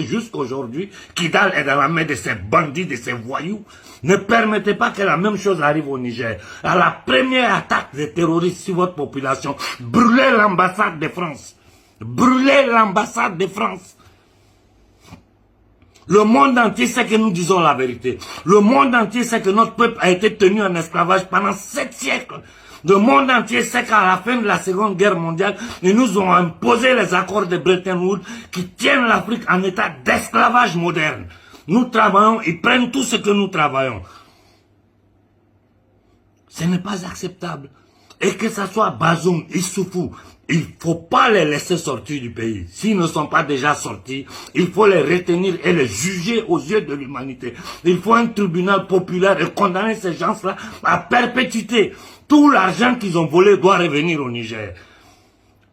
Jusqu'aujourd'hui, Kidal est dans la main de ces bandits, de ces voyous. Ne permettez pas que la même chose arrive au Niger. À la première attaque des terroristes sur votre population, brûlez l'ambassade de France. Brûlez l'ambassade de France. Le monde entier sait que nous disons la vérité. Le monde entier sait que notre peuple a été tenu en esclavage pendant 7 siècles. Le monde entier sait qu'à la fin de la Seconde Guerre mondiale, ils nous ont imposé les accords de Bretton Woods qui tiennent l'Afrique en état d'esclavage moderne. Nous travaillons, ils prennent tout ce que nous travaillons. Ce n'est pas acceptable. Et que ce soit Bazoum, Issoufou, il ne faut pas les laisser sortir du pays. S'ils ne sont pas déjà sortis, il faut les retenir et les juger aux yeux de l'humanité. Il faut un tribunal populaire et condamner ces gens-là à perpétuité. Tout l'argent qu'ils ont volé doit revenir au Niger.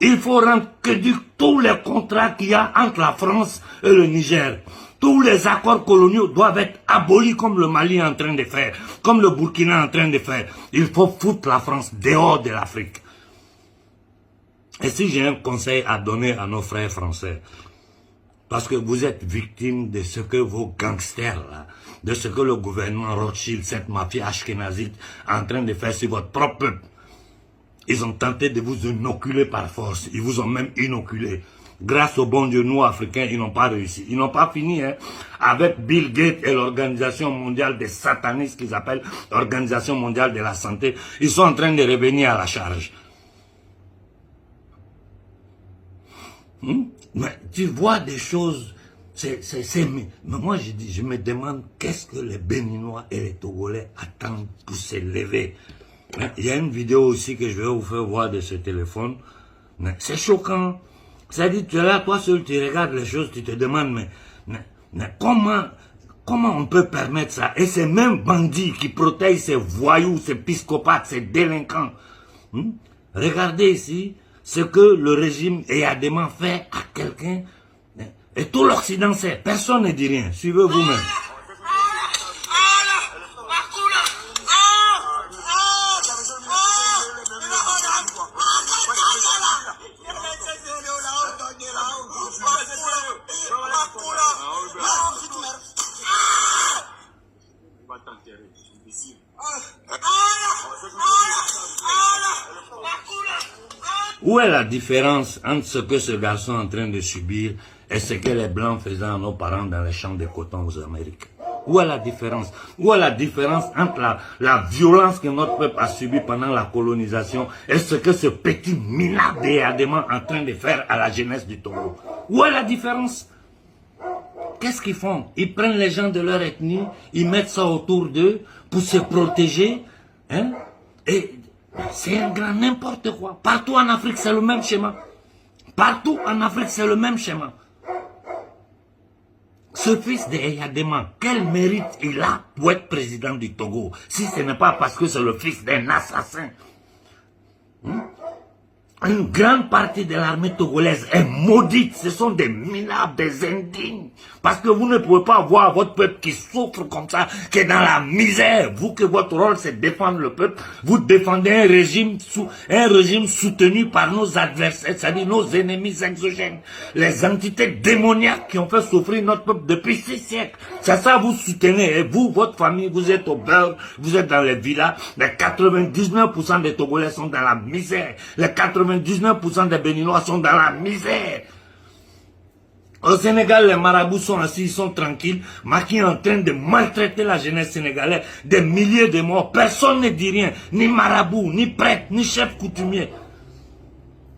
Il faut rendre crédit tous les contrats qu'il y a entre la France et le Niger. Tous les accords coloniaux doivent être abolis comme le Mali est en train de faire, comme le Burkina est en train de faire. Il faut foutre la France dehors de l'Afrique. Et si j'ai un conseil à donner à nos frères français, parce que vous êtes victimes de ce que vos gangsters, là, de ce que le gouvernement Rothschild, cette mafia ashkénazite, est en train de faire sur votre propre peuple. Ils ont tenté de vous inoculer par force. Ils vous ont même inoculé. Grâce au bon Dieu, nous, Africains, ils n'ont pas réussi. Ils n'ont pas fini avec Bill Gates et l'Organisation mondiale des satanistes qu'ils appellent l'Organisation mondiale de la santé. Ils sont en train de revenir à la charge. Mais tu vois des choses, mais moi je me demande qu'est-ce que les Béninois et les Togolais attendent pour se lever. Il y a une vidéo aussi que je vais vous faire voir de ce téléphone. C'est choquant. C'est-à-dire, tu es là, toi seul, tu regardes les choses, tu te demandes, mais comment on peut permettre ça? Et ces mêmes bandits qui protègent ces voyous, ces psychopathes, ces délinquants. Regardez ici ce que le régime Eyadema fait à quelqu'un. Et tout l'Occident sait. Personne ne dit rien. Suivez vous-même. Où est la différence entre ce que ce garçon est en train de subir et ce que les Blancs faisaient à nos parents dans les champs de coton aux Amériques? Où est la différence? Où est la différence entre la violence que notre peuple a subie pendant la colonisation et ce que ce petit minable déadément est en train de faire à la jeunesse du Togo? Où est la différence? Qu'est-ce qu'ils font? Ils prennent les gens de leur ethnie, ils mettent ça autour d'eux pour se protéger, et c'est un grand n'importe quoi. Partout en Afrique, c'est le même schéma. Partout en Afrique, c'est le même schéma. Ce fils de Eyadema, quel mérite il a pour être président du Togo, si ce n'est pas parce que c'est le fils d'un assassin? Une grande partie de l'armée togolaise est maudite. Ce sont des minables, des indignes. Parce que vous ne pouvez pas voir votre peuple qui souffre comme ça, qui est dans la misère. Vous que votre rôle c'est de défendre le peuple, vous défendez un régime soutenu par nos adversaires, c'est-à-dire nos ennemis exogènes. Les entités démoniaques qui ont fait souffrir notre peuple depuis 6 siècles. C'est ça vous soutenez. Et vous, votre famille, vous êtes au beurre, vous êtes dans les villas. Les 99% des Togolais sont dans la misère. Les 99% des Béninois sont dans la misère. Au Sénégal, les marabouts sont assis, ils sont tranquilles. Macky est en train de maltraiter la jeunesse sénégalaise. Des milliers de morts. Personne ne dit rien. Ni marabout, ni prêtre, ni chef coutumier.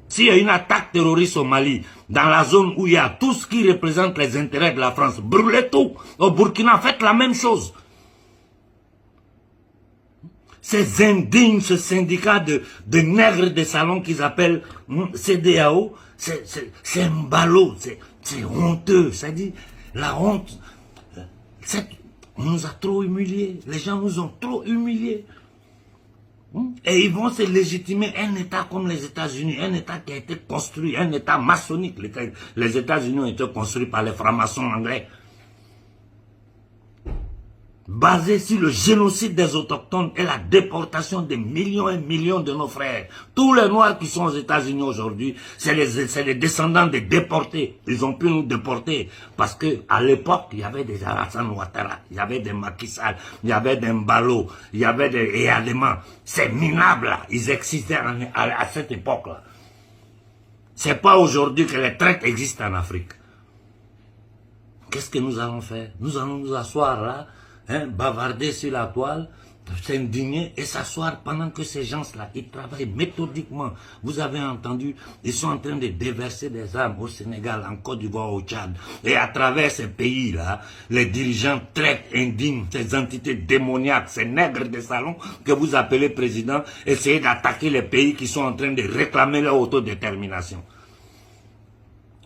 S'il y a une attaque terroriste au Mali, dans la zone où il y a tout ce qui représente les intérêts de la France, brûlez tout. Au Burkina, faites la même chose. Ces indignes, ce syndicat de nègres de salon qu'ils appellent CDAO, c'est un ballot, c'est honteux. C'est-à-dire, la honte, on nous a trop humiliés. Les gens nous ont trop humiliés. Et ils vont se légitimer un État comme les États-Unis, un État qui a été construit, un État maçonnique. Les États-Unis ont été construits par les francs-maçons anglais. basé sur le génocide des autochtones et la déportation des millions et millions de nos frères. Tous les Noirs qui sont aux États-Unis aujourd'hui, c'est les descendants des déportés. Ils ont pu nous déporter parce que à l'époque, il y avait des Alassane Ouattara, il y avait des Macky Sall, il y avait des Mbalo, il y avait des Eyadema. Ces minables-là, ils existaient à cette époque-là. C'est pas aujourd'hui que les traites existent en Afrique. Qu'est-ce que nous allons faire? Nous allons nous asseoir là, bavarder sur la toile, s'indigner et s'asseoir pendant que ces gens-là, ils travaillent méthodiquement. Vous avez entendu, ils sont en train de déverser des armes au Sénégal, en Côte d'Ivoire, au Tchad. Et à travers ces pays-là, les dirigeants traitent indignes, ces entités démoniaques, ces nègres de salon que vous appelez présidents, essayent d'attaquer les pays qui sont en train de réclamer leur autodétermination.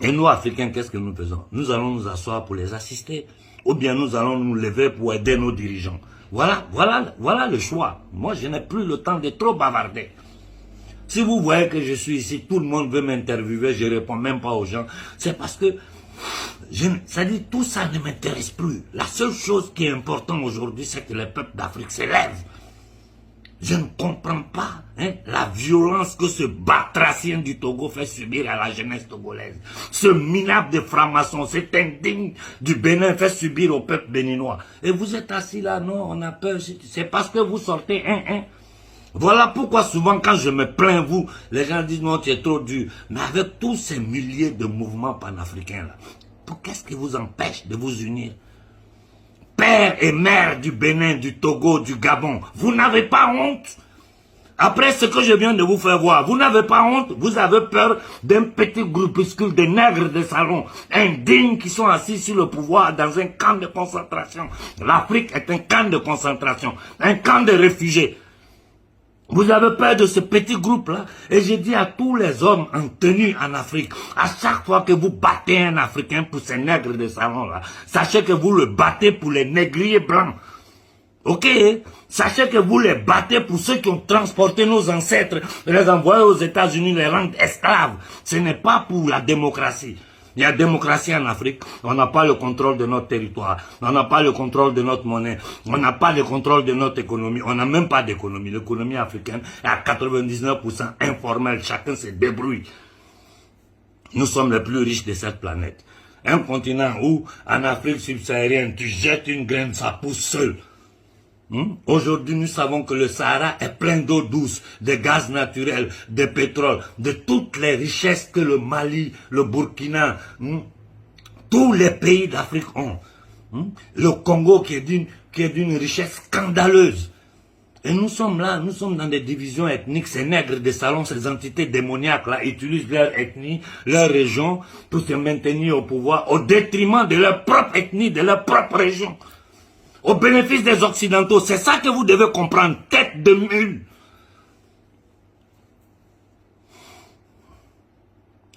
Et nous, Africains, qu'est-ce que nous faisons? Nous allons nous asseoir pour les assister. Ou bien nous allons nous lever pour aider nos dirigeants. Voilà le choix. Moi, je n'ai plus le temps de trop bavarder. Si vous voyez que je suis ici, tout le monde veut m'interviewer, je ne réponds même pas aux gens. C'est parce que, ça dit, tout ça ne m'intéresse plus. La seule chose qui est importante aujourd'hui, c'est que les peuples d'Afrique s'élèvent. Je ne comprends pas la violence que ce batracien du Togo fait subir à la jeunesse togolaise. Ce minable de franc-maçon, cet indigne du Bénin fait subir au peuple béninois. Et vous êtes assis là, non, on a peur. C'est parce que vous sortez Voilà pourquoi souvent quand je me plains, vous, les gens disent non, tu es trop dur. Mais avec tous ces milliers de mouvements panafricains là, qu'est-ce qui vous empêche de vous unir? Père et mère du Bénin, du Togo, du Gabon, vous n'avez pas honte? Après ce que je viens de vous faire voir, vous n'avez pas honte? Vous avez peur d'un petit groupuscule de nègres de salon, indignes qui sont assis sur le pouvoir dans un camp de concentration. L'Afrique est un camp de concentration, un camp de réfugiés. Vous avez peur de ce petit groupe-là? Et je dis à tous les hommes en tenue en Afrique, à chaque fois que vous battez un Africain pour ces nègres de salon-là, sachez que vous le battez pour les négriers blancs. Ok? Sachez que vous les battez pour ceux qui ont transporté nos ancêtres, les envoyés aux États-Unis, les rendre esclaves. Ce n'est pas pour la démocratie. Il y a démocratie en Afrique, on n'a pas le contrôle de notre territoire, on n'a pas le contrôle de notre monnaie, on n'a pas le contrôle de notre économie, on n'a même pas d'économie. L'économie africaine est à 99% informelle, chacun se débrouille. Nous sommes les plus riches de cette planète. Un continent où, en Afrique subsaharienne, tu jettes une graine, ça pousse seul. Aujourd'hui, nous savons que le Sahara est plein d'eau douce, de gaz naturel, de pétrole, de toutes les richesses que le Mali, le Burkina, tous les pays d'Afrique ont. Le Congo qui est d'une richesse scandaleuse. Et nous sommes là, nous sommes dans des divisions ethniques, ces nègres de salon, ces entités démoniaques là, utilisent leur ethnie, leur région, pour se maintenir au pouvoir, au détriment de leur propre ethnie, de leur propre région. Au bénéfice des Occidentaux, c'est ça que vous devez comprendre, tête de mule.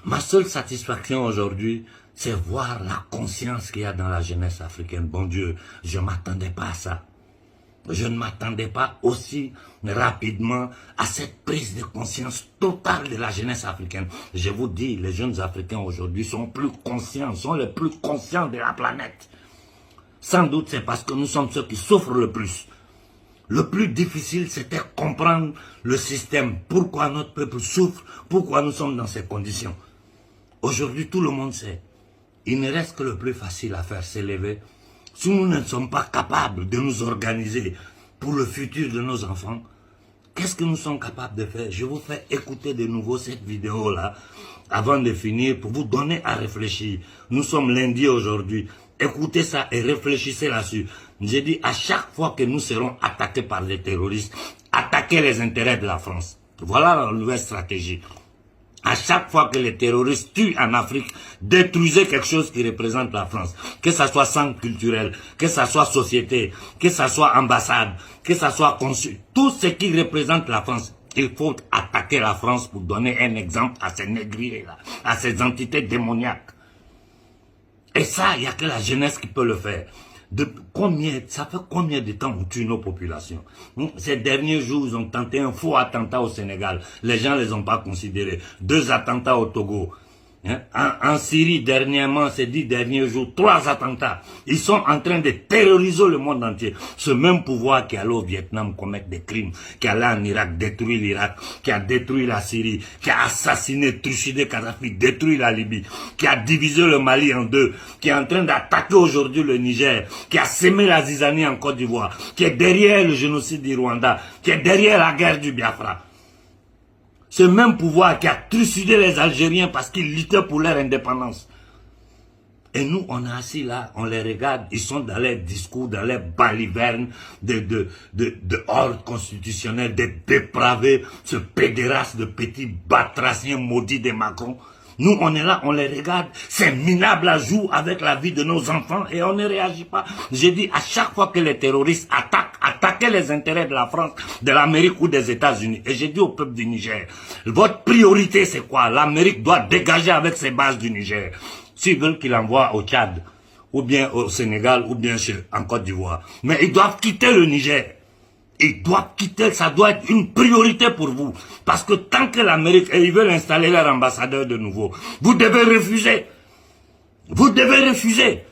Ma seule satisfaction aujourd'hui, c'est voir la conscience qu'il y a dans la jeunesse africaine. Bon Dieu, je ne m'attendais pas à ça. Je ne m'attendais pas aussi rapidement à cette prise de conscience totale de la jeunesse africaine. Je vous dis, les jeunes Africains aujourd'hui sont plus conscients, sont les plus conscients de la planète. Sans doute, c'est parce que nous sommes ceux qui souffrent le plus. Le plus difficile, c'était comprendre le système. Pourquoi notre peuple souffre, pourquoi nous sommes dans ces conditions. Aujourd'hui, tout le monde sait. Il ne reste que le plus facile à faire, s'élever. Si nous ne sommes pas capables de nous organiser pour le futur de nos enfants, qu'est-ce que nous sommes capables de faire? Je vous fais écouter de nouveau cette vidéo-là, avant de finir, pour vous donner à réfléchir. Nous sommes lundi aujourd'hui. Écoutez ça et réfléchissez là-dessus. J'ai dit, à chaque fois que nous serons attaqués par les terroristes, attaquez les intérêts de la France. Voilà la nouvelle stratégie. À chaque fois que les terroristes tuent en Afrique, détruisez quelque chose qui représente la France. Que ça soit centre culturel, que ça soit société, que ça soit ambassade, que ça soit consul. Tout ce qui représente la France. Il faut attaquer la France pour donner un exemple à ces négriers-là, à ces entités démoniaques. Et ça, il n'y a que la jeunesse qui peut le faire. Ça fait combien de temps on tue nos populations? Ces derniers jours, ils ont tenté un faux attentat au Sénégal. Les gens ne les ont pas considérés. 2 attentats au Togo. Hein? En Syrie, dernièrement, ces 10 derniers jours, 3 attentats. Ils sont en train de terroriser le monde entier. Ce même pouvoir qui est allé au Vietnam commettre des crimes, qui est allé en Irak détruire l'Irak, qui a détruit la Syrie, qui a assassiné, trucidé Kadhafi, détruit la Libye, qui a divisé le Mali en deux, qui est en train d'attaquer aujourd'hui le Niger, qui a sémé la zizanie en Côte d'Ivoire, qui est derrière le génocide du Rwanda, qui est derrière la guerre du Biafra. Ce même pouvoir qui a trucidé les Algériens parce qu'ils luttaient pour leur indépendance. Et nous, on est assis là, on les regarde, ils sont dans leurs discours, dans leurs balivernes de ordre constitutionnel, des dépravés, ce pédéraste de petits batraciens maudits des Macron. Nous, on est là, on les regarde, c'est minable à jouer avec la vie de nos enfants et on ne réagit pas. J'ai dit, à chaque fois que les terroristes attaquaient les intérêts de la France, de l'Amérique ou des États-Unis, et j'ai dit au peuple du Niger, votre priorité c'est quoi? L'Amérique doit dégager avec ses bases du Niger. S'ils veulent qu'il envoie au Tchad, ou bien au Sénégal, ou bien en Côte d'Ivoire. Mais ils doivent quitter le Niger. Ils doivent quitter, ça doit être une priorité pour vous. Parce que tant que l'Amérique, et ils veulent installer leur ambassadeur de nouveau, vous devez refuser. Vous devez refuser.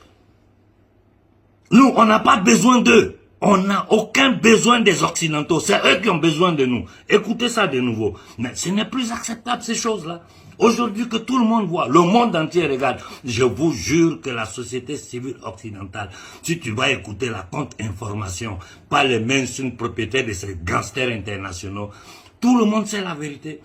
Nous, on n'a pas besoin d'eux. On n'a aucun besoin des Occidentaux. C'est eux qui ont besoin de nous. Écoutez ça de nouveau. Mais ce n'est plus acceptable ces choses-là. Aujourd'hui que tout le monde voit, le monde entier regarde. Je vous jure que la société civile occidentale, si tu vas écouter la contre-information, pas les mainstream propriétaires de ces gangsters internationaux, tout le monde sait la vérité.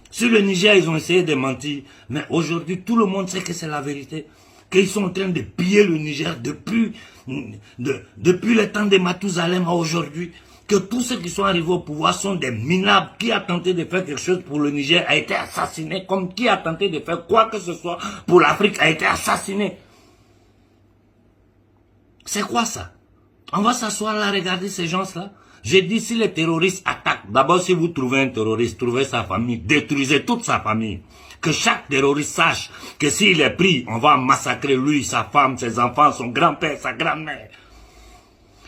Sur le Niger, ils ont essayé de mentir, mais aujourd'hui, tout le monde sait que c'est la vérité. Qu'ils sont en train de piller le Niger depuis le temps de Mathusalem à aujourd'hui. Que tous ceux qui sont arrivés au pouvoir sont des minables. Qui a tenté de faire quelque chose pour le Niger a été assassiné, comme qui a tenté de faire quoi que ce soit pour l'Afrique a été assassiné. C'est quoi ça? On va s'asseoir là, regarder ces gens-là. J'ai dit, si les terroristes attaquent, d'abord si vous trouvez un terroriste, trouvez sa famille, détruisez toute sa famille. Que chaque terroriste sache que s'il est pris, on va massacrer lui, sa femme, ses enfants, son grand-père, sa grand-mère.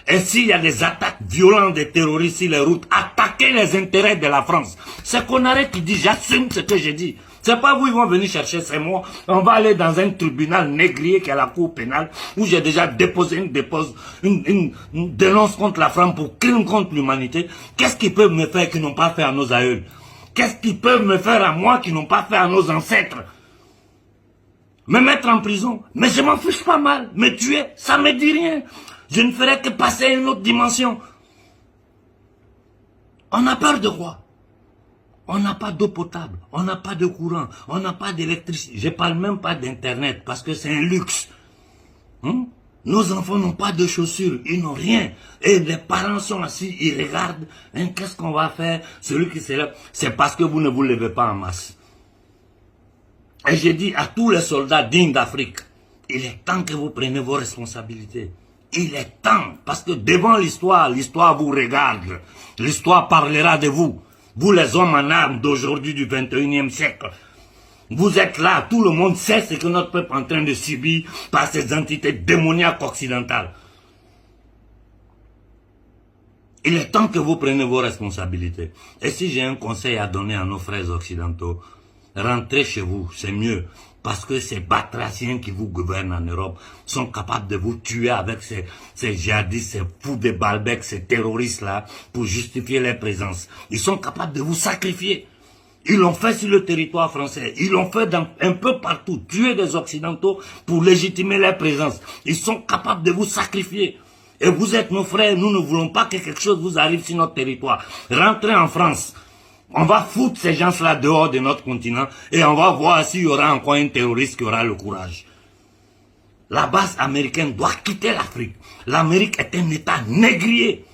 Et s'il y a des attaques violentes des terroristes sur les routes, attaquez les intérêts de la France. C'est qu'on arrête qui dit, j'assume ce que j'ai dit. C'est pas vous, ils vont venir chercher, c'est moi. On va aller dans un tribunal négrier qui est la cour pénale, où j'ai déjà déposé une dénonce contre la France pour crime contre l'humanité. Qu'est-ce qu'ils peuvent me faire qu'ils n'ont pas fait à nos aïeuls? Qu'est-ce qu'ils peuvent me faire à moi qu'ils n'ont pas fait à nos ancêtres? Me mettre en prison? Mais je m'en fiche pas mal. Me tuer? Ça me dit rien. Je ne ferai que passer à une autre dimension. On a peur de quoi? On n'a pas d'eau potable, on n'a pas de courant, on n'a pas d'électricité. Je ne parle même pas d'internet parce que c'est un luxe. Nos enfants n'ont pas de chaussures, ils n'ont rien. Et les parents sont assis, ils regardent. Qu'est-ce qu'on va faire? Celui qui se lève, c'est parce que vous ne vous levez pas en masse. Et j'ai dit à tous les soldats dignes d'Afrique, il est temps que vous preniez vos responsabilités. Il est temps, parce que devant l'histoire, l'histoire vous regarde. L'histoire parlera de vous. Vous les hommes en armes d'aujourd'hui du 21e siècle. Vous êtes là, tout le monde sait ce que notre peuple est en train de subir par ces entités démoniaques occidentales. Il est temps que vous preniez vos responsabilités. Et si j'ai un conseil à donner à nos frères occidentaux, rentrez chez vous, c'est mieux. Parce que ces batraciens qui vous gouvernent en Europe sont capables de vous tuer avec ces djihadistes, ces fous de Balbec, ces terroristes-là, pour justifier leur présence. Ils sont capables de vous sacrifier. Ils l'ont fait sur le territoire français. Ils l'ont fait un peu partout. Tuer des Occidentaux pour légitimer leur présence. Ils sont capables de vous sacrifier. Et vous êtes nos frères, nous ne voulons pas que quelque chose vous arrive sur notre territoire. Rentrez en France. On va foutre ces gens-là dehors de notre continent et on va voir s'il y aura encore un terroriste qui aura le courage. La base américaine doit quitter l'Afrique. L'Amérique est un État négrier.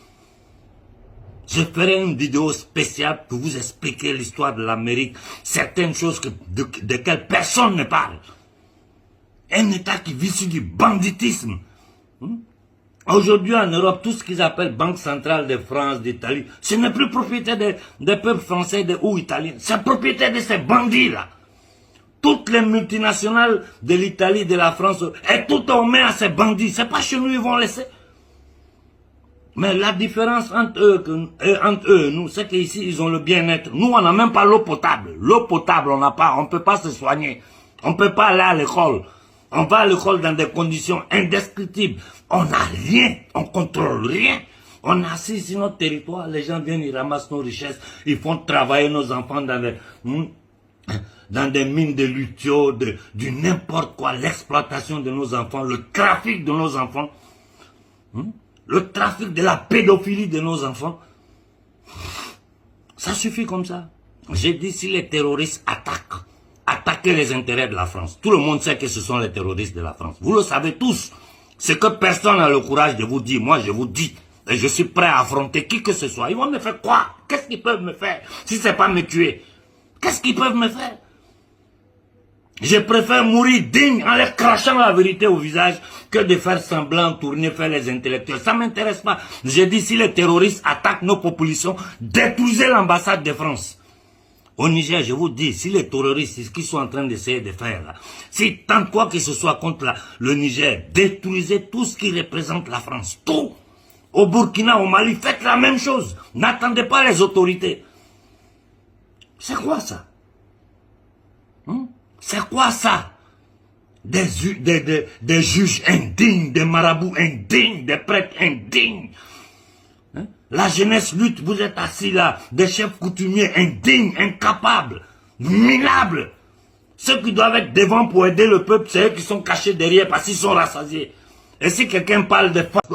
Je ferai une vidéo spéciale pour vous expliquer l'histoire de l'Amérique, certaines choses desquelles personne ne parle. Un État qui vit sur du banditisme. Aujourd'hui en Europe, tout ce qu'ils appellent Banque centrale de France, d'Italie, ce n'est plus propriété des peuples français ou italiens, c'est propriété de ces bandits-là. Toutes les multinationales de l'Italie, de la France, et tout on met à ces bandits. C'est pas chez nous ils vont laisser. Mais la différence entre eux et nous, c'est qu'ici ils ont le bien-être. Nous, on n'a même pas l'eau potable. L'eau potable, on n'a pas, on ne peut pas se soigner. On ne peut pas aller à l'école. On va à l'école dans des conditions indescriptibles. On n'a rien, on contrôle rien. On est assis sur notre territoire, les gens viennent, ils ramassent nos richesses, ils font travailler nos enfants dans des mines de luthio, du n'importe quoi, l'exploitation de nos enfants, le trafic de nos enfants, le trafic de la pédophilie de nos enfants. Ça suffit comme ça. J'ai dit, si les terroristes attaquent les intérêts de la France, tout le monde sait que ce sont les terroristes de la France. Vous le savez tous. C'est que personne n'a le courage de vous dire. Moi, je vous dis. Et je suis prêt à affronter qui que ce soit. Ils vont me faire quoi? Qu'est-ce qu'ils peuvent me faire si ce n'est pas me tuer? Qu'est-ce qu'ils peuvent me faire? Je préfère mourir digne en leur crachant la vérité au visage que de faire semblant, tourner, faire les intellectuels. Ça ne m'intéresse pas. J'ai dit, si les terroristes attaquent nos populations, détruisez l'ambassade de France. Au Niger, je vous dis, si les terroristes, c'est ce qu'ils sont en train d'essayer de faire là, si tant quoi que ce soit contre le Niger, détruisez tout ce qui représente la France. Tout. Au Burkina, au Mali, faites la même chose. N'attendez pas les autorités. C'est quoi ça? C'est quoi ça? Des juges indignes, des marabouts indignes, des prêtres indignes. La jeunesse lutte, vous êtes assis là, des chefs coutumiers indignes, incapables, minables. Ceux qui doivent être devant pour aider le peuple, c'est eux qui sont cachés derrière parce qu'ils sont rassasiés. Et si quelqu'un parle de